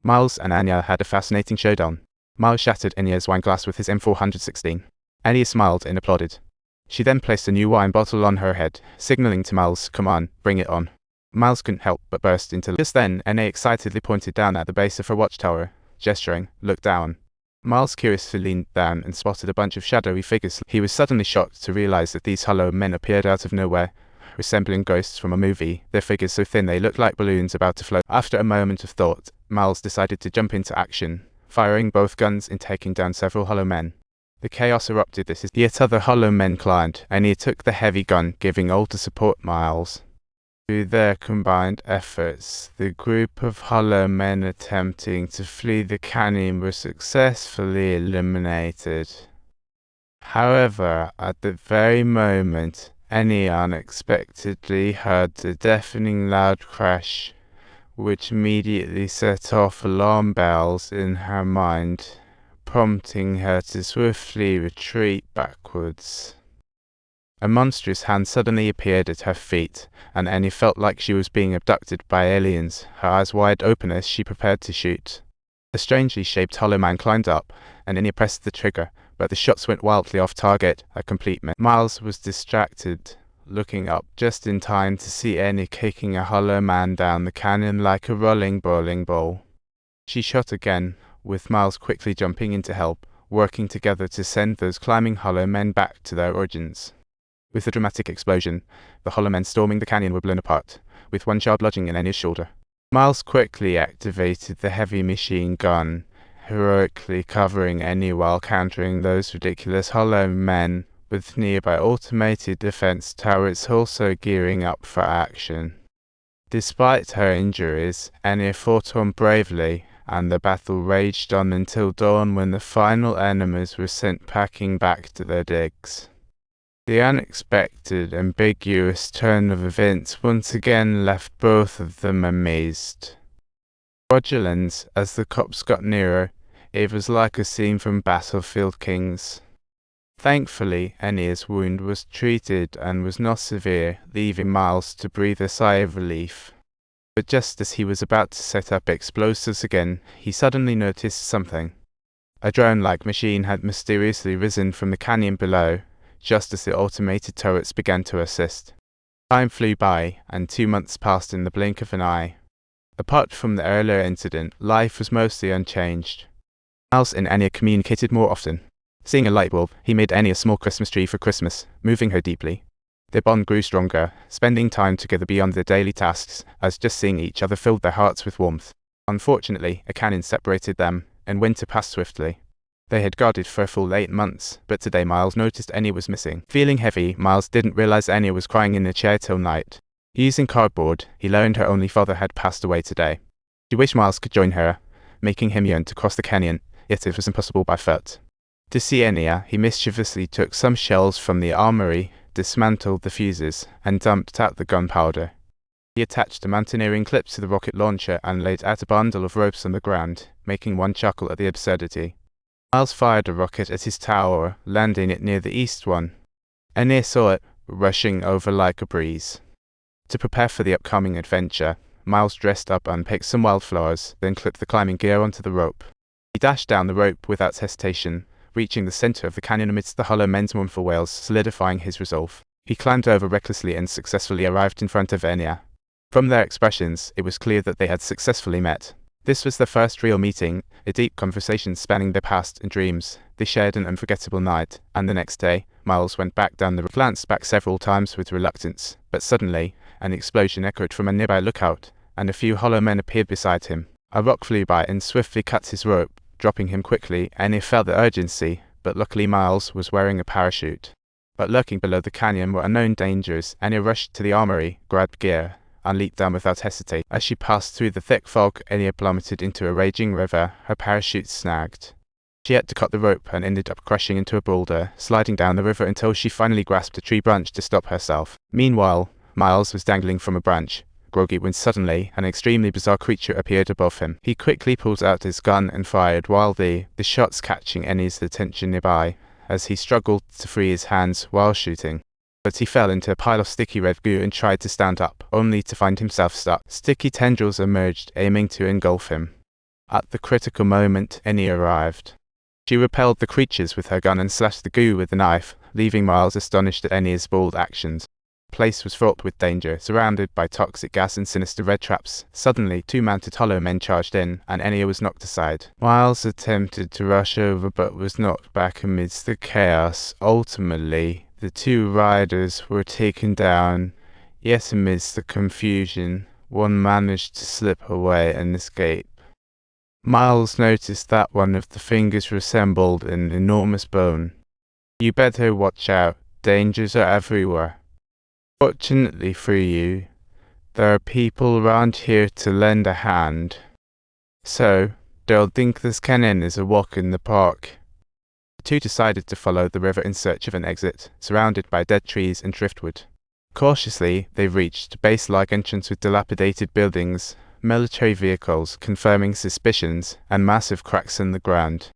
Miles and Anya had a fascinating showdown. Miles shattered Anya's wine glass with his M416. Anya smiled and applauded. She then placed a new wine bottle on her head, signaling to Miles, "Come on, bring it on." Miles couldn't help but burst into laughter. Just then, Anya excitedly pointed down at the base of her watchtower, gesturing, "Look down." Miles curiously leaned down and spotted a bunch of shadowy figures. He was suddenly shocked to realize that these hollow men appeared out of nowhere, resembling ghosts from a movie, their figures so thin they looked like balloons about to float. After a moment of thought, Miles decided to jump into action, firing both guns and taking down several hollow men. The chaos erupted as yet other hollow men climbed, and he took the heavy gun, giving all to support Miles. Through their combined efforts, the group of hollow men attempting to flee the canyon were successfully eliminated. However, at the very moment, Anya unexpectedly heard a deafening loud crash, which immediately set off alarm bells in her mind, prompting her to swiftly retreat backwards. A monstrous hand suddenly appeared at her feet, and Anya felt like she was being abducted by aliens, her eyes wide open as she prepared to shoot. A strangely shaped hollow man climbed up, and Anya pressed the trigger, but the shots went wildly off target, a complete miss. Miles was distracted, looking up just in time to see Anya kicking a hollow man down the canyon like a rolling bowling ball. She shot again, with Miles quickly jumping in to help, working together to send those climbing hollow men back to their origins. With the dramatic explosion, the hollow men storming the canyon were blown apart, with one shard lodging in Anya's shoulder. Miles quickly activated the heavy machine gun, heroically covering Anya while countering those ridiculous hollow men, with nearby automated defense turrets also gearing up for action. Despite her injuries, Anya fought on bravely, and the battle raged on until dawn when the final enemies were sent packing back to their digs. The unexpected, ambiguous turn of events once again left both of them amazed. Fraudulence, as the cops got nearer, it was like a scene from Battlefield Kings. Thankfully, Anya's wound was treated and was not severe, leaving Miles to breathe a sigh of relief. But just as he was about to set up explosives again, he suddenly noticed something. A drone-like machine had mysteriously risen from the canyon below, just as the automated turrets began to assist. Time flew by, and 2 months passed in the blink of an eye. Apart from the earlier incident, life was mostly unchanged. Miles and Anya communicated more often. Seeing a light bulb, he made Anya a small Christmas tree for Christmas, moving her deeply. Their bond grew stronger, spending time together beyond their daily tasks, as just seeing each other filled their hearts with warmth. Unfortunately, a canyon separated them, and winter passed swiftly. They had guarded for a full 8 months, but today Miles noticed Anya was missing. Feeling heavy, Miles didn't realize Anya was crying in the chair till night. Using cardboard, he learned her only father had passed away today. She wished Miles could join her, making him yearn to cross the canyon, yet it was impossible by foot. To see Anya, he mischievously took some shells from the armory, dismantled the fuses, and dumped out the gunpowder. He attached a mountaineering clip to the rocket launcher and laid out a bundle of ropes on the ground, making one chuckle at the absurdity. Miles fired a rocket at his tower, landing it near the east one. Anya saw it, rushing over like a breeze. To prepare for the upcoming adventure, Miles dressed up and picked some wildflowers, then clipped the climbing gear onto the rope. He dashed down the rope without hesitation, reaching the center of the canyon amidst the hollow men's mournful wails, solidifying his resolve. He climbed over recklessly and successfully arrived in front of Anya. From their expressions, it was clear that they had successfully met. This was their first real meeting, a deep conversation spanning their past and dreams. They shared an unforgettable night, and the next day, Miles went back down the road, glanced back several times with reluctance, but suddenly, an explosion echoed from a nearby lookout, and a few hollow men appeared beside him. A rock flew by and swiftly cut his rope, dropping him quickly, and he felt the urgency, but luckily Miles was wearing a parachute. But lurking below the canyon were unknown dangers, and he rushed to the armory, grabbed gear, and leaped down without hesitation. As she passed through the thick fog, Anya plummeted into a raging river, her parachute snagged. She had to cut the rope and ended up crashing into a boulder, sliding down the river until she finally grasped a tree branch to stop herself. Meanwhile, Miles was dangling from a branch, groggy when suddenly an extremely bizarre creature appeared above him. He quickly pulled out his gun and fired wildly, the shots catching Anya's attention nearby, as he struggled to free his hands while shooting. But he fell into a pile of sticky red goo and tried to stand up, only to find himself stuck. Sticky tendrils emerged, aiming to engulf him. At the critical moment, Anya arrived. She repelled the creatures with her gun and slashed the goo with a knife, leaving Miles astonished at Anya's bold actions. The place was fraught with danger, surrounded by toxic gas and sinister red traps. Suddenly, 2 mounted hollow men charged in, and Anya was knocked aside. Miles attempted to rush over but was knocked back amidst the chaos. Ultimately, the 2 riders were taken down, yet amidst the confusion, one managed to slip away and escape. Miles noticed that one of the fingers resembled an enormous bone. "You better watch out, dangers are everywhere. Fortunately for you, there are people around here to lend a hand. So, don't think this canyon is a walk in the park." The 2 decided to follow the river in search of an exit, surrounded by dead trees and driftwood. Cautiously, they reached a base-like entrance with dilapidated buildings, military vehicles confirming suspicions, and massive cracks in the ground.